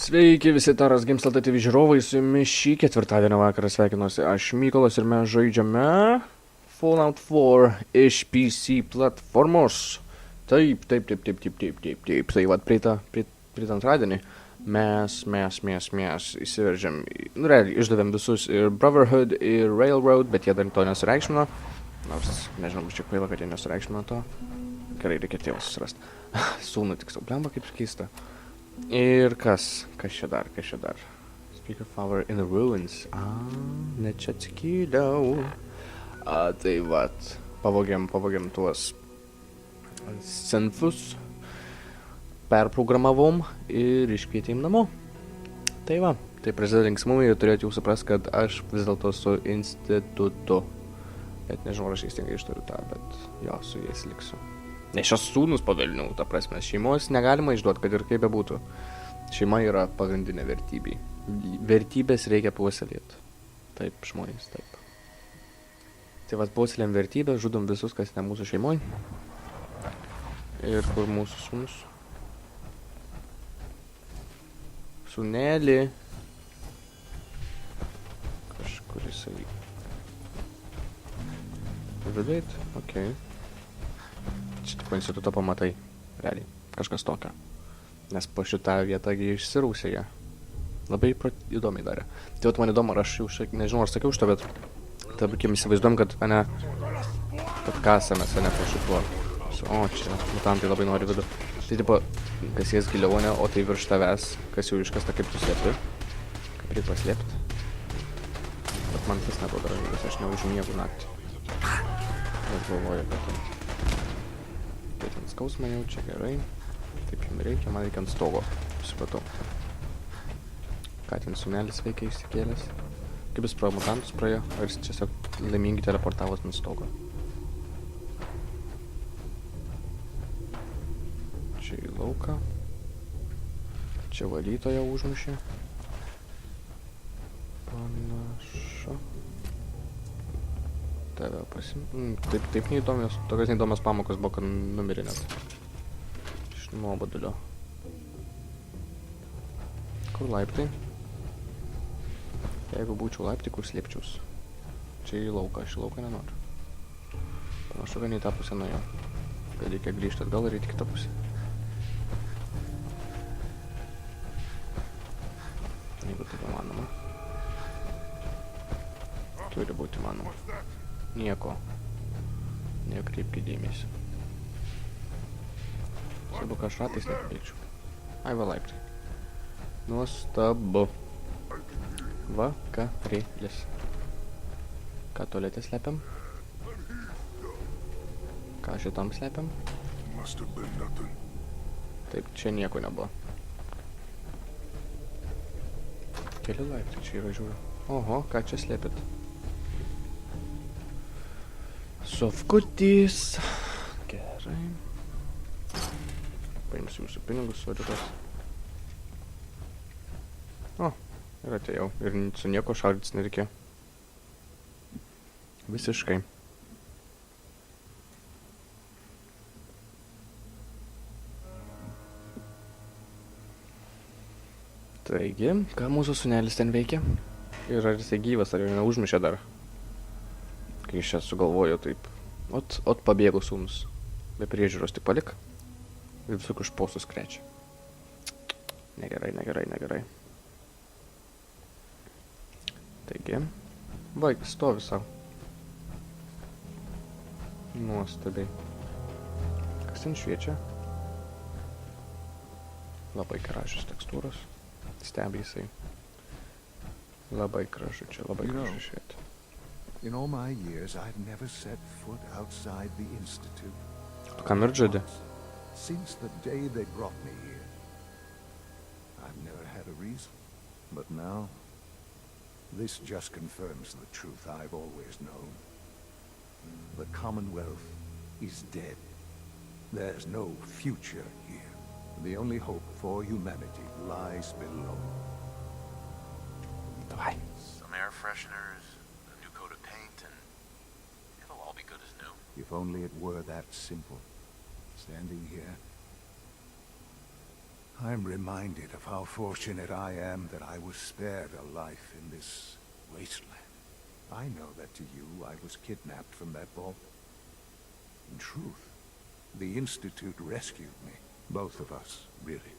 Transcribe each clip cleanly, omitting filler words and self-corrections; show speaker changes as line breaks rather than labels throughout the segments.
Sveiki visi TarasGames.Lt TV žiūrovai, su jumis šį ketvirtadienio vakarą sveikinuosi aš Mykolas ir mes žaidžiame Fallout 4 iš PC platformos. Taip, tai vat praeitą antradienį mes įsiveržėm, realiai išdavėm visus ir Brotherhood, ir Railroad, bet jie dar to nesureikšmino. Nors, nežinau, čia kvaila, kad jie nesureikšmino to. Gerai, reikia tėvą susirasti. Sūnų tiksliau, blemba kaip keista. Ir kas čia dar? Speak of Power in the Ruins. Ne čia atsikyliau. Tai vat, pavogėm tuos senfus, perprogramavom ir iškvietėm namo. Tai va, tai prasideda linksmumai ir turėtų jau suprast, kad aš vis dėlto su institutu. Bet nežinau, aš teisingai ištariu tą, bet jo, su jais liksiu. Nes šios sūnus pavelniau, ta prasme, šeimos negalima išduoti, kad ir kaip bebūtų. Šeima yra pagrindinė vertybė. Vertybės reikia puoselėti. Taip, žmonės, taip. Tai vat puoselėm vertybę, žudom visus, kas ne mūsų šeimoj. Ir kur mūsų sūnus? Sūnelį. Kažkur jisai. Vidait? Okei. Čia tik instituto pamatai, realiai, kažkas tokio. Nes po šitą vietą išsirausė jie. Labai įdomiai darė. Tai vat man įdomu, ar aš jau nežinau, ar sakiau šitą, bet tarkim įsivaizduojam, kad kasame sane po šituo. O, čia mutantai labai nori vidų. Tai tipo, kas jas giliau, ne, o tai virš tavęs, kas jau iškasta, kaip tu slėpi. Kaip reikia paslėpti. Bet man tas nebuvo ramybės, aš neužmiegu naktį. Aš galvoju, kad tai... Ten skausmą jau, čia gerai. Taip jums reikia, man reikia ant stogo. Supratau. Ką ten sūnelis veikia išsikėlęs? Kaip jis pro mutantus praėjo? Ar jis tiesiog laimingai teleportavos ant stogo? Čia į lauką. Čia valytoją užmušė. Panašu. Tave taip neįdomios, tokios neįdomios pamokos buvo, kad numirė net. Iš nuobodulio. Kur laiptai? Jeigu būčiau laiptai, kur slėpčiaus? Čia į lauką, aš į lauką nenoriu. Panašu, kad ne į tą pusę nuėjau. Gal reikia grįžti atgal ir į kitą pusę. Jeigu taip įmanoma. Turi būti įmanoma. Nieko. Nekreipkit dėmesį. Svarbu, kad aš ratais nepabėgčiau. Ai, va laiptai. Nuostabu. Vakarėlis. Ką tualete slepiam? Ką šitam slepiam? Taip, čia nieko nebuvo. Keli laiptai čia yra žiūriu. Oho, ką čia slėpit? Sofkutis. Gerai. Paimsiu jūsų pinigus, svariukas. O, ir atėjau. Ir su nieko šaudytis nereikėjo. Visiškai. Taigi, ką mūsų sūnelis ten veikia? Ir ar jisai gyvas, ar jau neužmušė dar? Kai aš čia sugalvoju taip. Ot pabėgo sūnus. Be priežiūros tik palik. Ir visokius šposus krečia. Negerai. Taigi. Vaik, stovi savo. Nuostabiai. Kas ten šviečia? Labai gražios tekstūros. Stebi jisai. Labai gražu čia, labai gražu švieti.
In all my years, I've never set foot outside the Institute.
Kam ir žaidė?
Since the day they brought me here. I've never had a reason. But now, this just confirms the truth I've always known. The Commonwealth is dead. There's no future here. The only hope for humanity lies below.
Давай.
Some air fresheners.
If only it were that simple. Standing here, I'm reminded of how fortunate I am that I was spared a life in this wasteland. I know that to you I was kidnapped from that vault. In truth, the Institute rescued me. Both of us, really.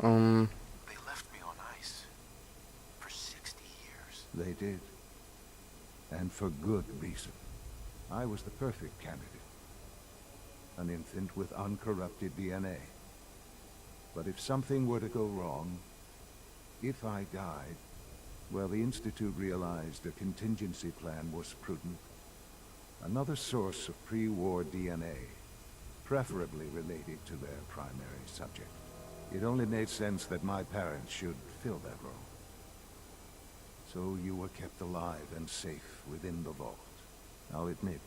They left me on ice for 60 years.
They did. And for good reason. I was the perfect candidate. An infant with uncorrupted DNA. But if something were to go wrong, if I died, well, the Institute realized a contingency plan was prudent. Another source of pre-war DNA, preferably related to their primary subject. It only made sense that my parents should fill that role. So you were kept alive and safe within the vault. I'll admit,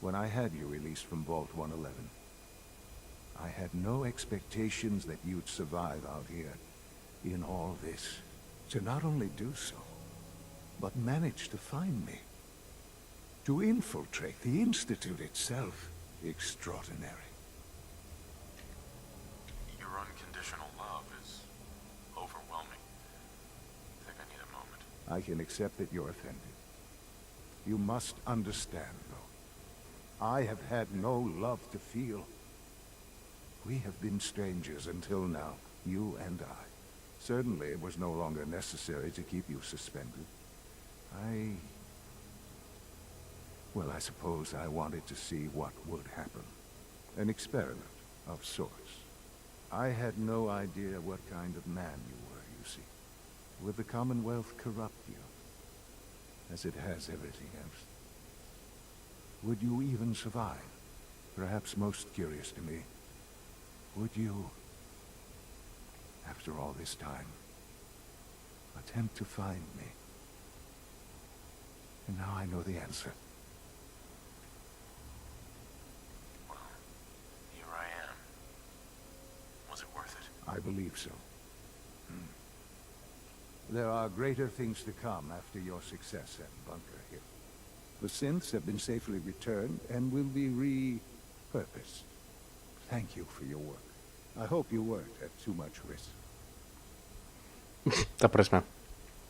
when I had you released from Vault 111, I had no expectations that you'd survive out here in all this. To not only do so, but manage to find me. To infiltrate the Institute itself. Extraordinary.
Your unconditional love is overwhelming. I think I need a moment.
I can accept that you're offended. You must understand, though. I have had no love to feel. We have been strangers until now, you and I. Certainly it was no longer necessary to keep you suspended. Well, I suppose I wanted to see what would happen. An experiment of sorts. I had no idea what kind of man you were, you see. Would the Commonwealth corrupt you? As it has everything else? Would you even survive? Perhaps most curious to me, would you, after all this time, attempt to find me? And now I know the answer.
Well, here I am. Was it worth it?
I believe so. There are greater things to come after your success at Bunker Hill. The synths have been safely returned and will be repurposed. Thank you for your work. I hope you weren't at too much risk.
Ta prasme,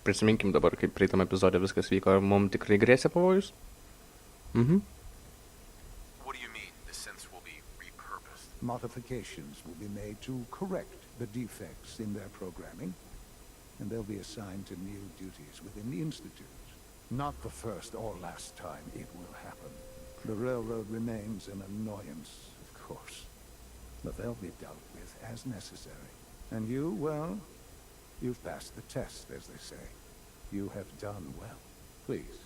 prisiminkim dabar, kaip praeitam epizode viskas vyko, ar mums tikrai grėsė pavojus?
What do you mean, the synths will be repurposed?
Modifications will be made to correct the defects in their programming, and they'll be assigned to new duties within the Institute. Not the first or last time it will happen. The railroad remains an annoyance, of course, but they'll be dealt with as necessary. And you, well, you've passed the test, as they say. You have done well. Please,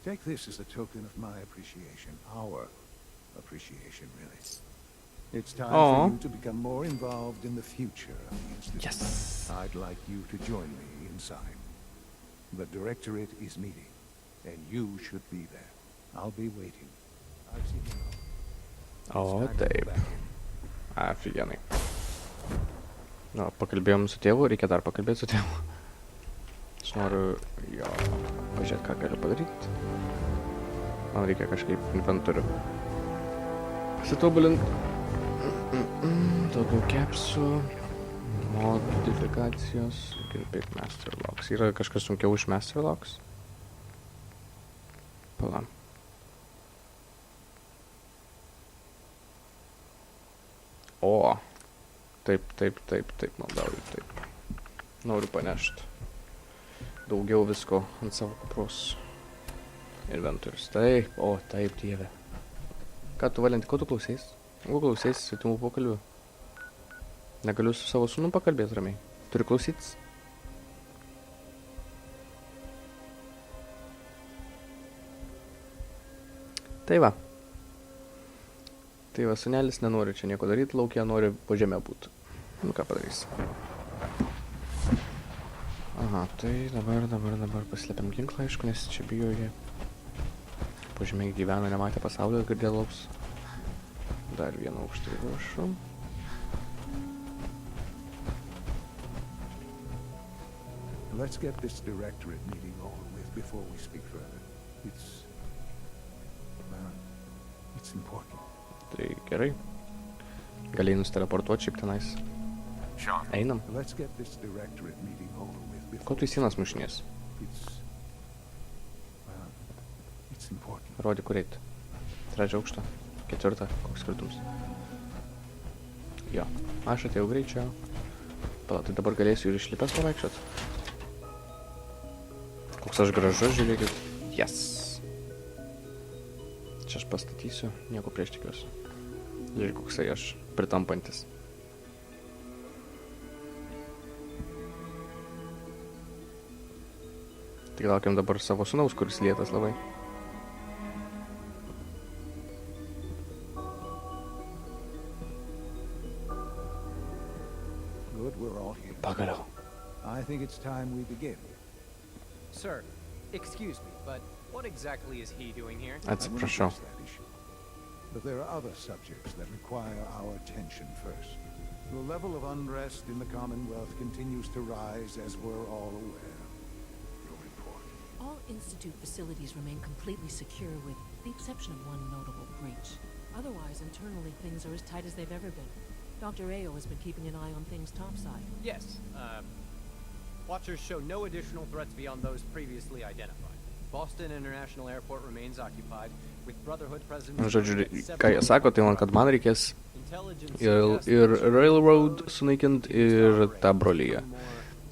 take this as a token of my appreciation. Our appreciation, really. It's time for you to become more involved in the future of the Institute.
Yes.
I'd like you to join me inside. The Directorate is meeting, and you should be there. I'll be waiting. I've seen you know.
O, taip. Afigenai. Na, pakalbėjom su tėvu, reikia dar pakalbėti su tėvu. Aš noriu jo pažiūrėti, ką galiu padaryti. Man reikia kažkaip inventorių pasitobulinti. Daugiau capsų, modifikacijos, pick master locks. Yra kažkas sunkiau už master locks? Pala. O, taip, maldauju, taip. Noriu panešti daugiau visko ant savo kupros. Inventorius, taip, o, taip, dieve. Ką tu, Valenti, ko tu klauseis? Jeigu klauseis svetimų pokalbių, negaliu su savo sūnum pakalbėti ramiai. Turi klausytis. Tai va, sūnelis nenori čia nieko daryti, laukia nori po žemę būti. Nu, ką padarys. Aha, tai dabar paslėpiam ginklą, aišku, nes čia bijo jie. Po žemė gyvena, nematė pasaulio, girdė lauks. Dar vieną aukštą ruošų.
Let's get this Directorate meeting over with before we speak further. It's important.
Tai gerai. Galėjai nusteleportuoti šiaip tenais.
Sean,
Einam.
Let's get this directorate meeting over with
Ko
before
tu į sienas mušinės?
it's important.
Rodi, kur eit. Trečią aukštą. Ketvirtą. Koks skirtumas? Jo. Aš atėjau greičiau. Pala, tai dabar galėsiu ir išlipęs pavaikščiot. Koks aš gražus, žiūrėkit. Yes. Čia aš pastatysiu. Nieko prieš tikiuosi. Žiūrėk, koksai aš pritampantis. Tik laukiam dabar savo sūnaus, kuris lėtas labai.
Good, we're all here.
Pagaliau.
I think it's time we begin.
Sir, excuse me, but what exactly is he doing here?
I will
Atsiprašau.
address that issue. But there are other subjects that require our attention first. The level of unrest in the Commonwealth continues to rise, as we're all aware. Your report.
All Institute facilities remain completely secure with the exception of one notable breach. Otherwise, internally, things are as tight as they've ever been. Dr. Ayo has been keeping an eye on things topside.
Yes, watchers show no additional threats beyond those previously identified. Boston International Airport remains occupied, with Brotherhood presence...
Žodžiu, ką jie sako, tai man, kad man reikės ir Railroad sunaikint, ir tą brolyje.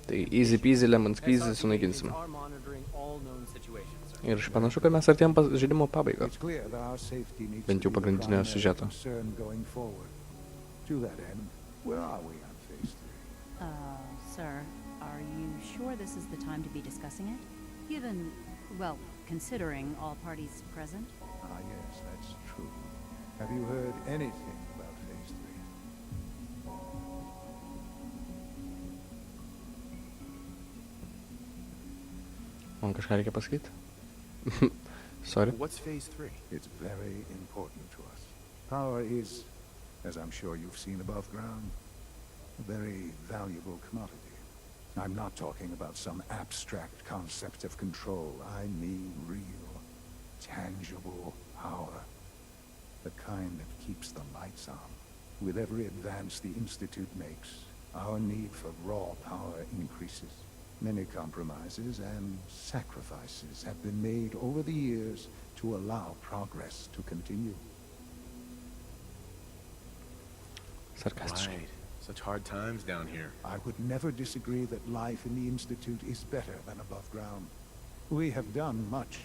Tai easy peasy, lemon squeezy sunaikinsim. Ir aš panašu, kad mes artėjom žaidimo pabaigą.
It's clear that our safety needs
Bent jau
to be the
pagrindinio
primary
siužeto.
concern going forward. To that end, where are we on phase 3?
Sir, are you sure this is the time to be discussing it? Given, well, considering all parties present?
Ah, yes, that's true. Have you heard anything about phase 3?
Man kažką reikia pasakyti? Sorry.
what's phase 3?
It's very important to us. Power is, as I'm sure you've seen above ground, a very valuable commodity. I'm not talking about some abstract concept of control. I mean real, tangible power. The kind that keeps the lights on. With every advance the Institute makes, our need for raw power increases. Many compromises and sacrifices have been made over the years to allow progress to continue.
Sarkastiškai.
Right. Such hard times down here.
I would never disagree that life in the Institute is better than above ground. We have done much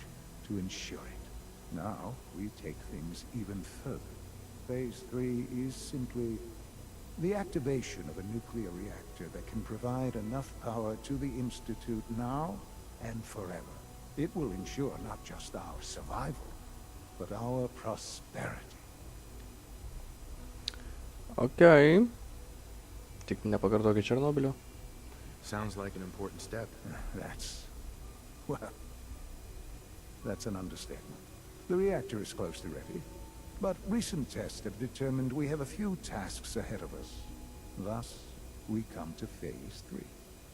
to ensure it. Now, we take things even further. Phase 3 is simply the activation of a nuclear reactor that can provide enough power to the Institute now and forever. It will ensure not just our survival, but our prosperity.
Okei. Tik nepakartokit Černobylio.
Sounds like an important step.
That's an understatement. The reactor is close to ready, but recent tests have determined we have a few tasks ahead of us. Thus, we come to phase 3,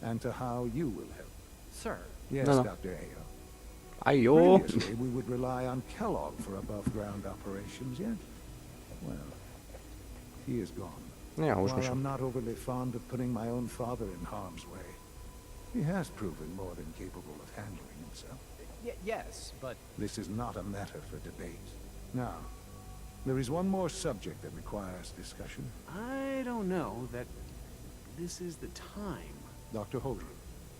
and to how you will help.
Sir,
Yes,
No.
Dr. Ayo.
Ajo.
Previously, we would rely on Kellogg for above-ground operations, yet, well, he is gone.
Ne,
While
užmušiau.
I'm not overly fond of putting my own father in harm's way, he has proven more than capable of handling himself.
yes, but...
This is not a matter for debate. Now, there is one more subject that requires discussion.
I don't know that this is the time.
Dr. Holdren,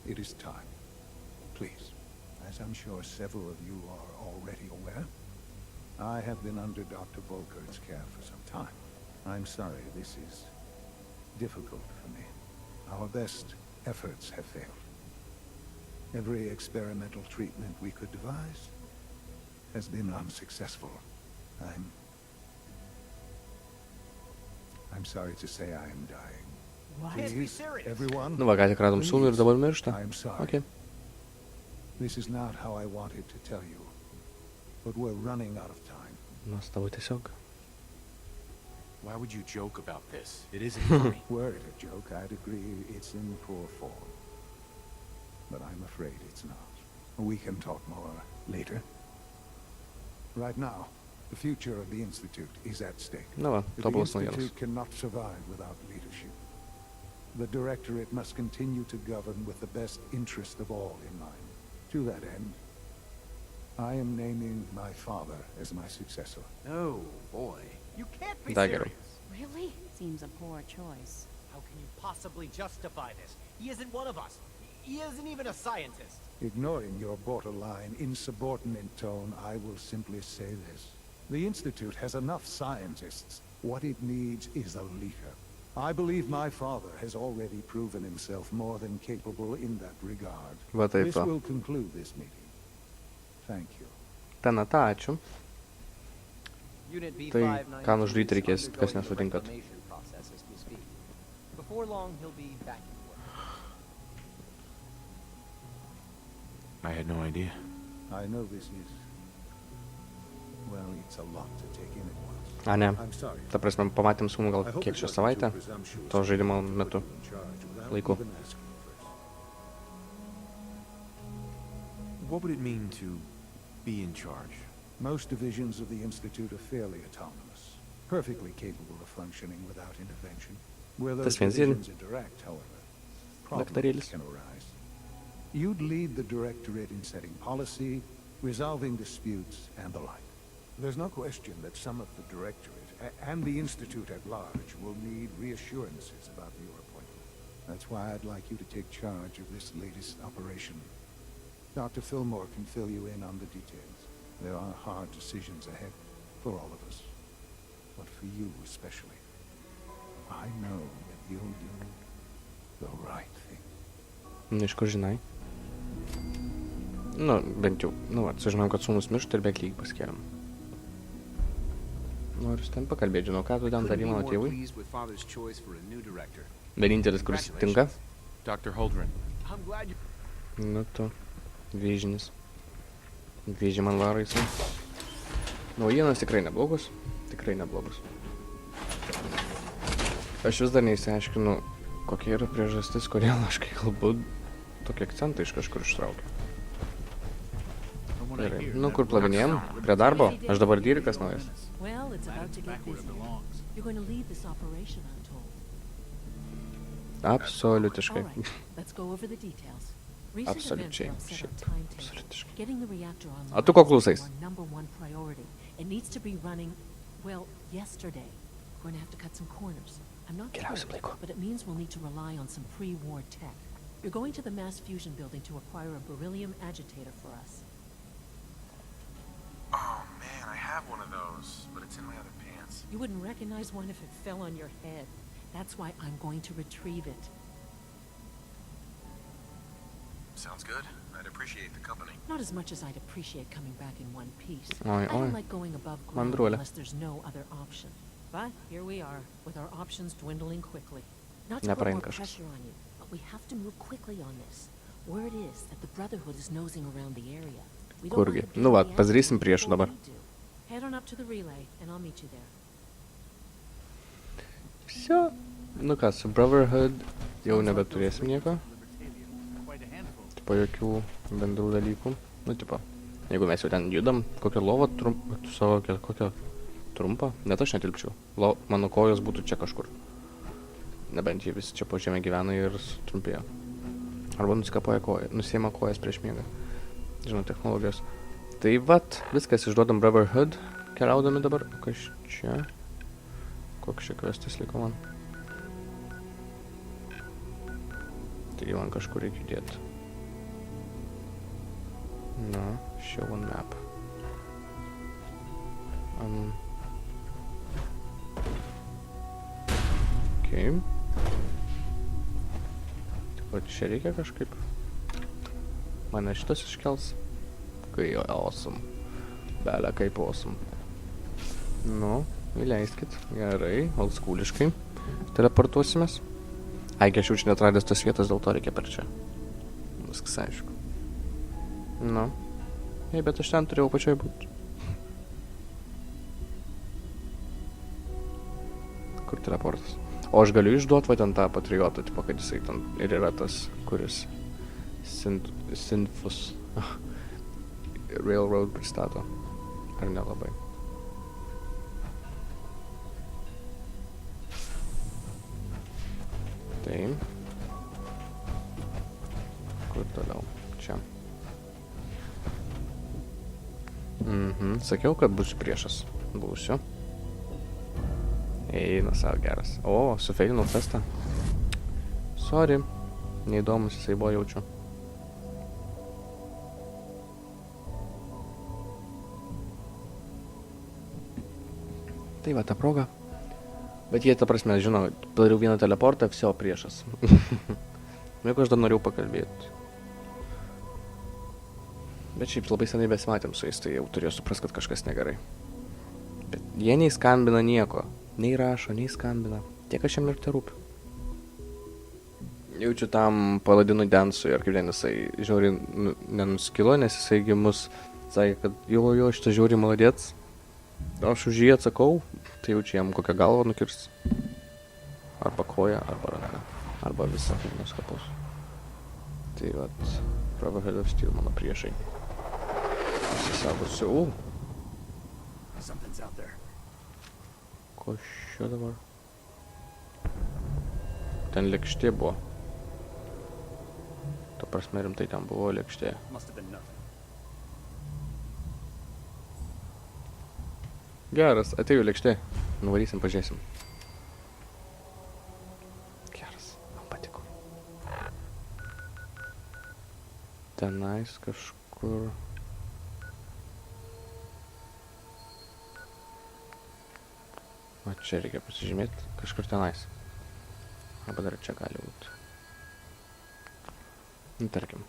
it is time. Please, as I'm sure several of you are already aware, I have been under Dr. Volkert's care for some time. I'm sorry this is difficult for me. Our best efforts have failed. Every experimental treatment we could devise has been unsuccessful. I'm sorry to say I am dying.
Can't be
Please,
serious.
everyone,
Nu va, ką tik radom sūnų ir dabar miršta.
I'm sorry.
Okei.
This is not how I wanted to tell you, but we're running out of time.
Nuostabu tiesiog.
Why would you joke about this? It isn't funny.
Were it a joke, I'd agree it's in poor form. But I'm afraid it's not. We can talk more later. Right now, The future of the Institute is at stake.
Na va,
The
tobulas naujienos.
Institute cannot survive without leadership. The Directorate must continue to govern with the best interest of all in mind. To that end, I am naming my father as my successor.
Oh, boy.
You can't be
Da gerai.
serious.
Really? Seems a poor choice.
How can you possibly justify this? He isn't one of us. He isn't even a scientist.
Ignoring your borderline, insubordinate tone, I will simply say this. The Institute has enough scientists. What it needs is a leader. I believe my father has already proven himself more than capable in that regard.
Va taip
This
va.
will conclude this meeting. Thank you.
Tanata, ačiū.
Unit
Tai
B592
ką nužudyti
is
reikės, kas
undergoing the
nesutinkat.
reclamation process as we speak. Before long, he'll be back in work.
I had no idea.
I know this is... Well, it's a lot to take in at once.
A, ne.
I'm sorry.
Ta prasme, pamatėm sūnų gal
I hope
kiek
it
čia
wasn't
savaitę,
too presumptuous
to žaidimo
to
metu.
put in charge without
Laiku.
even asking first.
What would it mean to be in charge?
Most divisions of the Institute are fairly autonomous, perfectly capable of functioning without intervention. Where those
Tas viens ir-
divisions interact, however, problems
Daktarėlis.
can arise. You'd lead the Directorate in setting policy, resolving disputes, and the like. There's no question that some of the Directorate and the Institute at large will need reassurances about your appointment. That's why I'd like you to take charge of this latest operation. Dr. Fillmore can fill you in on the details. There are hard decisions ahead for all of us, but for you especially. I know that you'll do the right thing.
Nu, iš kur žinai? Nu, bent jau, nu, sužinojom, kad sūnus miršta ir beveik lygiai paskėlėm. Noriu su ten pakalbėti, žinau, ką tu ten darai mano tėvui.
Pleased with father's choice for a new director.
Vienintelis, kuris tinka.
Dr. Holdren.
I'm glad you...
Nu, tu. Vėžinis. Vėžį man varo jisai. Naujienos tikrai neblogos. Tikrai neblogos. Aš vis dar neįsiaiškinu, kokia yra priežastis, kodėl aš kai kalbu tokį akcentą iš kažkur ištraukiu. Gerai. Nu, kur plavinėjom? Prie darbo? Aš dabar dyrikas naujas.
Well, it's about to get busy. You're going to lead this operation, I'm told.
Absoliutiškai.
All right, let's go over the details. Recent events
Absoliučiai.
have upset our
Šiaip.
timetable.
Absoliutiškai.
Getting the reactor online
A tu ko klausais?
is our number one priority. It needs to be running, well, yesterday. We're going to have to cut some corners. I'm not
Geriausiam
thrilled,
laiku.
but it means we'll need to rely on some pre-war tech. You're going to the mass fusion building to acquire a beryllium agitator for us.
Oh man, I have one of those, but it's in my other pants.
You wouldn't recognize one if it fell on your head. That's why I'm going to retrieve it.
Sounds good. I'd appreciate the company.
Not as much as I'd appreciate coming back in one piece.
Oi,
I don't
oi.
like going above ground
Mandruolė.
unless there's no other option. But here we are, with our options dwindling quickly. Not to put
Nepraein
more
kažkas.
pressure on you, but we have to move quickly on this. Word is that the Brotherhood is nosing around the area. We don't
Kurgi?
want to
Nu
be
va,
in the
padarysim
action
priešų
before
dabar.
we do. Head on up to the relay, and I'll meet you there.
Всё. Nu ką, su Brotherhood jau nebeturėsim nieko. Tipo, jokių bendrų dalykų. Nu, tipo, jeigu mes jau ten judam, kokią lovą savo kokią trumpą, net aš netilpčiau. Mano kojos būtų čia kažkur. Nebent jie visi čia po žemę gyvena ir trumpėjo. Arba nusikapoja koją, nusiema kojas prieš miegą. Žinau, technologijos. Tai vat, viskas išduodam Brotherhood, keliaudami dabar. Kas čia? Koks čia kvestas liko man? Tai man kažkur reikia judėti. Na, show on map. Okay. Taip pat čia reikia kažkaip. Mane šitas iškels. Kai awesome. Belia kaip awesome. Nu, įleiskit. Gerai, oldschooliškai. Teleportuosimės. Ai, aš jau čia netradęs tos vietos, dėl to reikia per čia. Viskas aišku. Nu. Ei, bet aš ten turėjau pačioj būt. Kur teleportas? O aš galiu išduot va ten tą patriotą, tipo, kad jisai ten ir yra tas, kuris Sinfus Railroad pristato. Ar nelabai? Sakiau, kad būsiu priešas. Būsiu. Eina savo geras. O, sufeilinau festą. Sorry. Neįdomus jisai buvo, jaučiu. Tai va, ta proga. Bet jie, ta prasme, žino, padariau vieną teleportą, viso priešas. Jeigu aš dar norėjau pakalbėti. Bet šiaip labai senai besimatėm su jais, tai jau turėjau suprast, kad kažkas negerai. Bet jie nei skambina nieko. Nei rašo, nei skambina. Tiek aš jam ir te rūpiu. Jaučiu tam paladinų Densui, ar kaip ten jisai žiauriai nenuskilo, nes jisai mus sakė, kad jo, šitą žiauriai maladėts. Aš už jį atsakau, tai jaučiu jam kokią galvą nukirs. Arba koją, arba ranką. Arba visą filmus kapus. Tai vat, Bravo Head of Steel mano priešai. Pasisagosiu. Ko šio dabar? Ten lėkštė buvo. Ta prasme rimtai ten buvo lėkštė. Geras, atėjo lėkštė. Nuvarysim, pažiūrėsim. Geras, man patiko. Tenais kažkur. O čia reikia pasižymėti. Kažkur tenais. Arba dar čia gali būti. Nu, tarkim.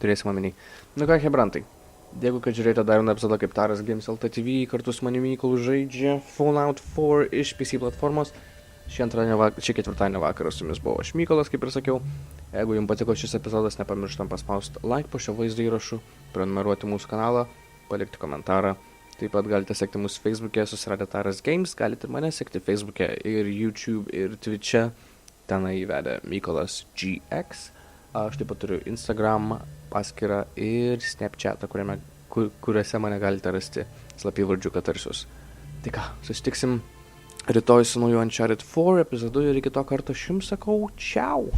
Turėsim omeny. Nu ką, hebrantai. Dėkui, kad žiūrėjote dar vieną epizodą kaip TarasGames.Lt TV. Kartu su manimi Mykolu žaidžia Fallout 4 iš PC platformos. Šį ketvirtadienio vakarą su jumis buvo aš Mykolas, kaip ir sakiau. Jeigu jums patiko šis epizodas, nepamirštam paspausti like po šio vaizdo įrašu, prenumeruoti mūsų kanalą, palikti komentarą. Taip pat galite sekti mūsų Facebook'e, susiradę TarasGames, galite ir mane sekti Facebook'e ir YouTube ir Twitch'e. Tenai įvedę Mykolas GX. Aš taip pat turiu Instagram paskyrą ir Snapchatą, kuriuose mane galite rasti slapyvardžiu Katarsius. Tai ką, susitiksim rytoj su nauju Uncharted 4 epizodu ir iki to karto aš jums sakau, čiau!